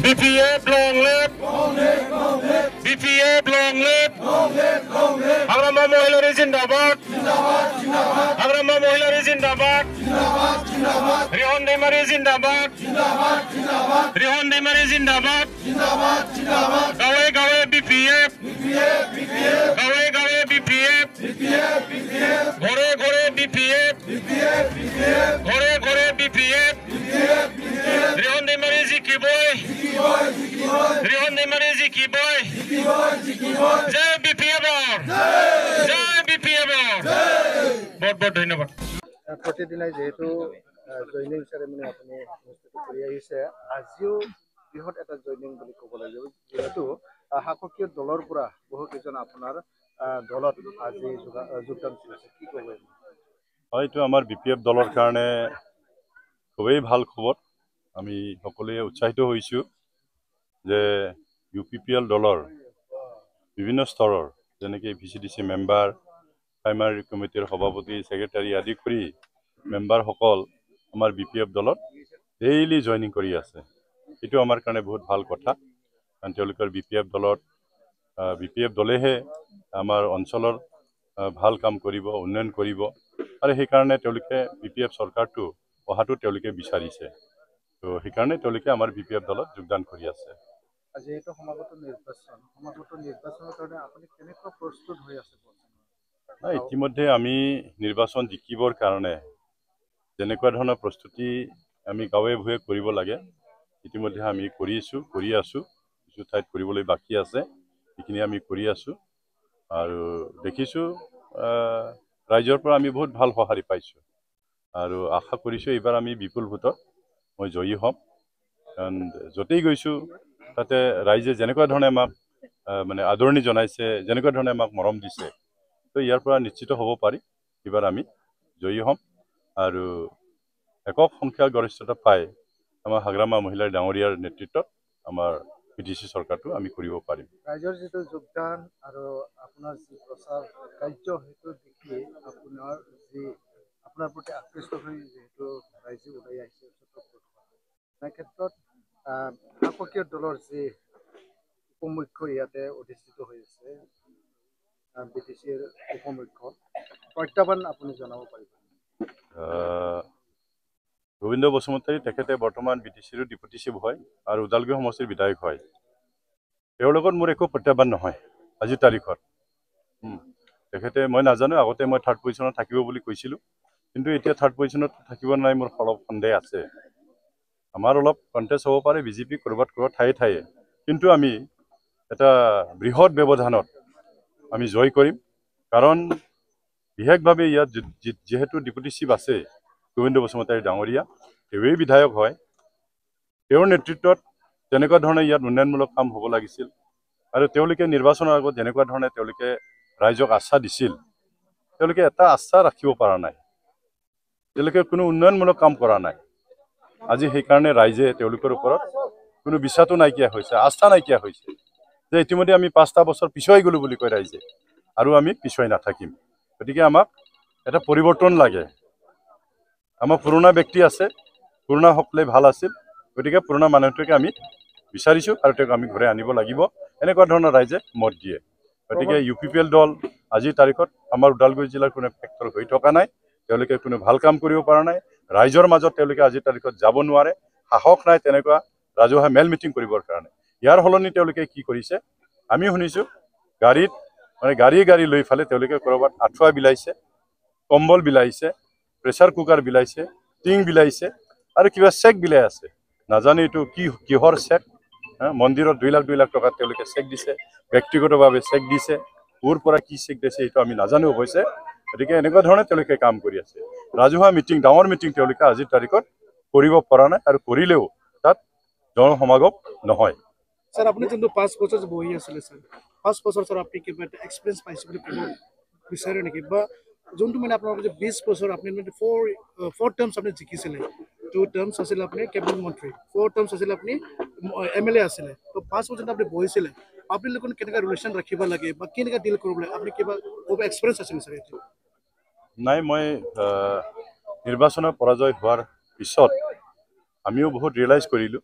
BPF long live. BPF long live. Hagrama Mohilari Zindabad. Hagrama Mohilari Zindabad. Rihon Demari Zindabad. Rihon Demari Zindabad. Gawe Gawe BPF. Gawe Gawe BPF. Ghore Ghore BPF. Ghore Ghore BPF. Rihon Demari Ziki boy. Rihon Demari Ziki boy. Jai BPF. Jai BPF. बहुत बहुत धन्यवाद। प्रतिदिनाই যেহেতু joining সেৰেমনি আপুনি অনুষ্ঠিত কৰি আহিছে আজিও বৃহৎ এটা জয়নিং বুলি ক'ব লাগিব যেহেতু শাসকীয় দলৰ পৰা বহু কেইজন আপোনাৰ দলত আজি যোগদান কৰিছে কি ক'ব হয়তো আমাৰ বিপিএফ দলৰ কাৰণে খুবেই ভাল খবৰ আমি সকলোৱে উৎসাহিত হৈছো যে ইউপিপিএল দলৰ বিভিন্ন স্তৰৰ যেনেকৈ ভিচিডিসি মেম্বাৰ प्राइमारी कमिटीर सभापति सेक्रेटारी आदि करी मेम्बार सकल आमार बीपीएफ दलत डेली जॉइनिंग करी आछे एटु आमार कारणे बहुत भाल कथा कारण तेलुकर बीपीएफ दलत बीपीएफ दलेहे आमार अंचलर भाल काम करिब उन्नयन करिब आरो हे कारणे तेलुके बीपीएफ सरकारटु अहाटु तेलुके बिचारिছে तो हे कारणे तेलुके आमार बीपीएफ दलत योगदान करि आछे আজি এটো সমাগত নিৰ্বাচনৰ কাৰণে আপুনি কেনেকৈ প্ৰস্তুত হৈ আছে ইতিমধ্যে আমি নিৰ্বাচন জিকিবৰ কাৰণে যেনেকুৱা ধৰণৰ প্ৰস্তুতি আমি গাঁৱে ভূঞে কৰিব লাগে ইতিমধ্যে আমি কৰি আছো কিছু ঠাইত কৰিবলৈ বাকি আছে এইখিনি আমি কৰি আছো আৰু দেখিছো ৰাজ্যৰ পৰা আমি বহুত ভাল সহাৰি পাইছো আৰু আশা কৰিছো এইবাৰ আমি বিপুল ভোটত মই জয়ী হ'ম কাৰণ যতেই গৈছো তাতে ৰাইজে যেনেকুৱা ধৰণে আমাক মানে আদৰণি জনাইছে যেনেকুৱা ধৰণে আমাক মৰম দিছে तो यार पर निश्चित हब पारि एबार आमी जयी हम आरो एকক संख्या गरिष्ठता पाई आमार हाग्रामा महिला डांगरियार नेतृत्व आमार पिटिसि सरकारটো আমি কৰিব পাৰিম ৰাইজৰ যেটো যোগদান আৰু আপোনাৰ যি প্ৰচাৰ কাৰ্য হেতু দেখি আপোনাৰ প্ৰতি আকৃষ্ট হৈ যেটো ৰাইজে ওলাই আহিছে এই ক্ষেত্ৰত শাসকীয় দলৰ যি উপমুখ্য ইয়াতে অধিষ্ঠিত হৈ আছে বিটিসিৰ উপমুখ্য প্ৰত্যাহ্বান আপুনি জনাব পাৰিব গোবিন্দ বসুমতাৰী তেখেতে বৰ্তমান বিটিসিৰ ডিপুটি চিফ হয় আৰু উদালগুৰি সমষ্টিৰ বিধায়ক হয় তেওঁৰ লগত মোৰ একো প্ৰত্যাহ্বান নহয় আজি তাৰিখত তেখেতে মই নাজানো আগতে মই থাৰ্ড পজিশনত থাকিব বুলি কৈছিলো কিন্তু এতিয়া থাৰ্ড পজিশনত থাকিব নাই মোৰ অলপ সন্দেহ আছে আমাৰ অলপ কন্টেষ্ট হ'ব পাৰে বিজেপি কৰবাত ঠায়ে কিন্তু আমি এটা বৃহৎ ব্যৱধানত আমি জয় কৰিম কাৰণ বিশেষভাৱে ইয়াত যেহেতু ডিপুটি চিফ আছে গোবিন্দ বসুমতাৰী ডাঙৰীয়া তেৱেই বিধায়ক হয় তেওঁৰ নেতৃত্বত যেনেকুৱা ধৰণে ইয়াত উন্নয়নমূলক কাম হ'ব লাগিছিল আৰু তেওঁলোকে নিৰ্বাচনৰ আগত যেনেকুৱা ধৰণে তেওঁলোকে ৰাইজক আস্থা দিছিল তেওঁলোকে এটা আস্থা ৰাখিব পৰা নাই তেওঁলোকে কোনো উন্নয়নমূলক কাম কৰা নাই আজি সেই কাৰণে ৰাইজে তেওঁলোকৰ ওপৰত কোনো বিশ্বাসটো নাইকিয়া হৈছে আস্থা নাইকিয়া হৈছে যে ইতিমধ্যে আমি 5টা বছৰ পিছুৱাই গলো বুলি কয় ৰাইজে আৰু আমি পিছুৱাই নাথাকিম গতিকে আমাক এটা পৰিৱৰ্তন লাগে আমাৰ পুৰণা ব্যক্তি আছে পুৰণা সকলে ভাল আছিল গতিকে পুৰণা মানুহটোকে আমি বিচাৰিছো আৰু তেওঁক আমি ঘৰে আনিব লাগিব এনেকুৱা ধৰণৰ ৰাইজে মত দিয়ে গতিকে ইউপিপিএল দল আজি তাৰিখত আমাৰ উদালগুৰি জিলাৰ কোনো ফেক্টৰ হৈ থকা নাই তেওঁলোকে কোনো ভাল কাম কৰিব পৰা নাই ৰাইজৰ মাজত তেওঁলোকে আজি তাৰিখত যাব নোৱাৰে সাহস নাই তেনেকুৱা ৰাজহুৱা মেল মিটিং কৰিবৰ কাৰণে ইয়াৰ হলনি তেওঁলোকে কি কৰিছে আমি শুনিছো গাড়ীত মানে গাড়ী লৈ ফালে তেওঁলোকে কৰবাত আঠুৱা বিলাইছে কম্বল বিলাইছে প্ৰেসাৰ কুকাৰ বিলাইছে টিং বিলাইছে আৰু কিবা চেক বিলাই আছে নাজানে এটো কিহৰ চেক মন্দিৰত 2 লাখ টকা তেওঁলোকে চেক দিছে ব্যক্তিগতভাৱে চেক দিছে ওৰ পৰা কি চেক দিছে এটো আমি নাজানো হৈছে গতিকে এনেকুৱা ধৰণে তেওঁলোকে কাম কৰি আছে ৰাজহুৱা মিটিং ডাঙৰ মিটিং তেওঁলোকে আজি তাৰিখত কৰিব পৰা নাই আৰু কৰিলেও তাত জনসমাগম নহয় স্যার আপনি কিন্তু 5 বছর বহি আছিলে স্যার 5 বছর স্যার আপনি কি একটা এক্সপেরিয়েন্স পাইছে বলে কি বিচাৰে নেকি বা যোনটো মানে আপোনাৰ যে 20 বছৰ আপনি 4 টার্মস আপনি জিকিছিলে 2 টার্মস আছিল আপনি ক্যাবিনেট মন্ত্রী 4 টার্মস আছিল আপনি এমএলএ আছিলে তো 5 বছৰ আপনি বহিছিলে আপনি লোকন কেনেকা ৰিলেশন ৰাখিব লাগে বা কেনেকা ডিল কৰিব লাগে আপনি কিবা এক্সপেৰিয়েন্স আছিল স্যাৰ এটো নাই মই নিৰ্বাচনৰ পৰাজয় হোৱাৰ পিছত আমিও বহুত ৰিয়েলাইজ কৰিলো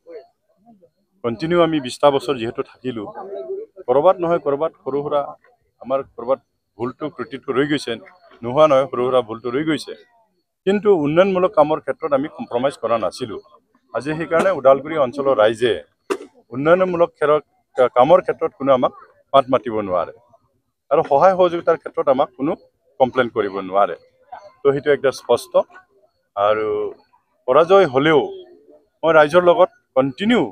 কণ্টিনিউ আমি 20টা বছৰ যিহেতু থাকিলোঁ ক'ৰবাত নহয় ক'ৰবাত সৰু সুৰা আমাৰ ক'ৰবাত ভুলটো ত্ৰুটিটো ৰৈ গৈছে নোহোৱা নহয় সৰু সুৰা ভুলটো ৰৈ গৈছে কিন্তু উন্নয়নমূলক কামৰ ক্ষেত্ৰত আমি কম্প্ৰমাইজ কৰা নাছিলোঁ আজি সেইকাৰণে ওদালগুৰি অঞ্চলৰ ৰাইজে উন্নয়নমূলক কামৰ ক্ষেত্ৰত কোনো আমাক মাত মাতিব নোৱাৰে আৰু সহায় সহযোগিতাৰ ক্ষেত্ৰত আমাক কোনো কমপ্লেইন কৰিব নোৱাৰে তো সেইটো একদম স্পষ্ট আৰু পৰাজয় হ'লেও মই ৰাইজৰ লগত কণ্টিনিউ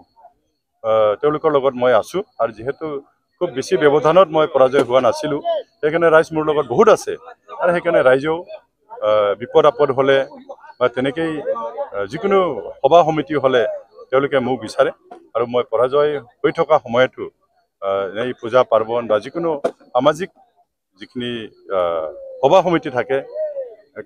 তেওঁলোকৰ লগত মই আছোঁ আৰু যিহেতু খুব বেছি ব্যৱধানত মই পৰাজয় হোৱা নাছিলোঁ সেইকাৰণে ৰাইজ মোৰ লগত বহুত আছে আৰু সেইকাৰণে ৰাইজেও বিপদ আপদ হ'লে বা তেনেকেই যিকোনো সভা সমিতি হ'লে তেওঁলোকে মোক বিচাৰে আৰু মই পৰাজয় হৈ থকা সময়তো এই পূজা পাৰ্বণ বা যিকোনো সামাজিক যিখিনি সভা সমিতি থাকে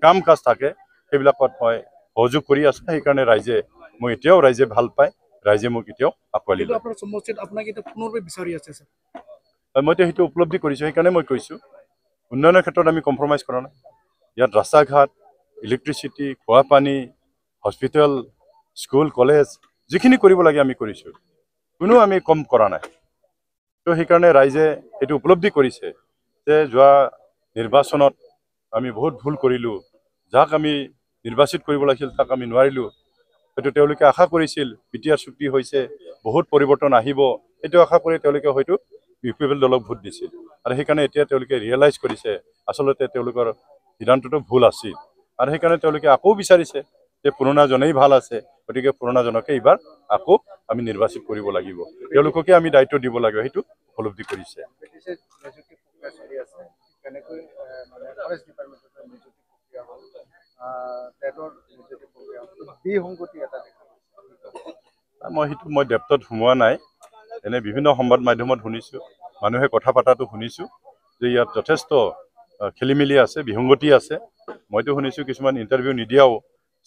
কাম কাজ থাকে সেইবিলাকত মই সহযোগ কৰি আছোঁ সেইকাৰণে ৰাইজে মোক এতিয়াও ৰাইজে ভাল পায় ৰাইজে মোক এতিয়াও আঁকোৱালি লয় মইতো সেইটো উপলব্ধি কৰিছোঁ সেইকাৰণে মই কৈছোঁ উন্নয়নৰ ক্ষেত্ৰত আমি কম্প্ৰমাইজ কৰা নাই ইয়াত ৰাস্তা ঘাট ইলেক্ট্ৰিচিটি খোৱা পানী হস্পিটেল স্কুল কলেজ যিখিনি কৰিব লাগে আমি কৰিছোঁ কোনো আমি কম কৰা নাই তো সেইকাৰণে ৰাইজে সেইটো উপলব্ধি কৰিছে যে যোৱা নিৰ্বাচনত আমি বহুত ভুল কৰিলোঁ যাক আমি নিৰ্বাচিত কৰিব লাগিছিল তাক আমি নোৱাৰিলোঁ সেইটো তেওঁলোকে আশা কৰিছিল বিটিআৰ চুক্তি হৈছে বহুত পৰিৱৰ্তন আহিব সেইটো আশা কৰি তেওঁলোকে হয়তো ইউপিপিএল দলক ভোট দিছিল আৰু সেইকাৰণে এতিয়া তেওঁলোকে ৰিয়েলাইজ কৰিছে আচলতে তেওঁলোকৰ সিদ্ধান্তটো ভুল আছিল আৰু সেইকাৰণে তেওঁলোকে আকৌ বিচাৰিছে যে পুৰণাজনেই ভাল আছে গতিকে পুৰণাজনকে এইবাৰ আকৌ আমি নিৰ্বাচিত কৰিব লাগিব তেওঁলোককে আমি দায়িত্ব দিব লাগিব সেইটো উপলব্ধি কৰিছে মই ডেপ্থত সোমোৱা নাই এনে বিভিন্ন সংবাদ মাধ্যমত শুনিছোঁ মানুহে কথা পতাটো শুনিছোঁ যে ইয়াত যথেষ্ট খেলি মেলি আছে বিসংগতি আছে মইতো শুনিছোঁ কিছুমান ইণ্টাৰভিউ নিদিয়াও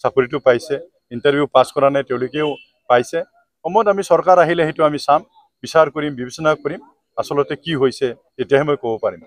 চাকৰিটো পাইছে ইণ্টাৰভিউ পাছ কৰা নাই তেওঁলোকেও পাইছে সময়ত আমি চৰকাৰ আহিলে সেইটো আমি চাম বিচাৰ কৰিম বিবেচনা কৰিম আচলতে কি হৈছে তেতিয়াহে মই ক'ব পাৰিম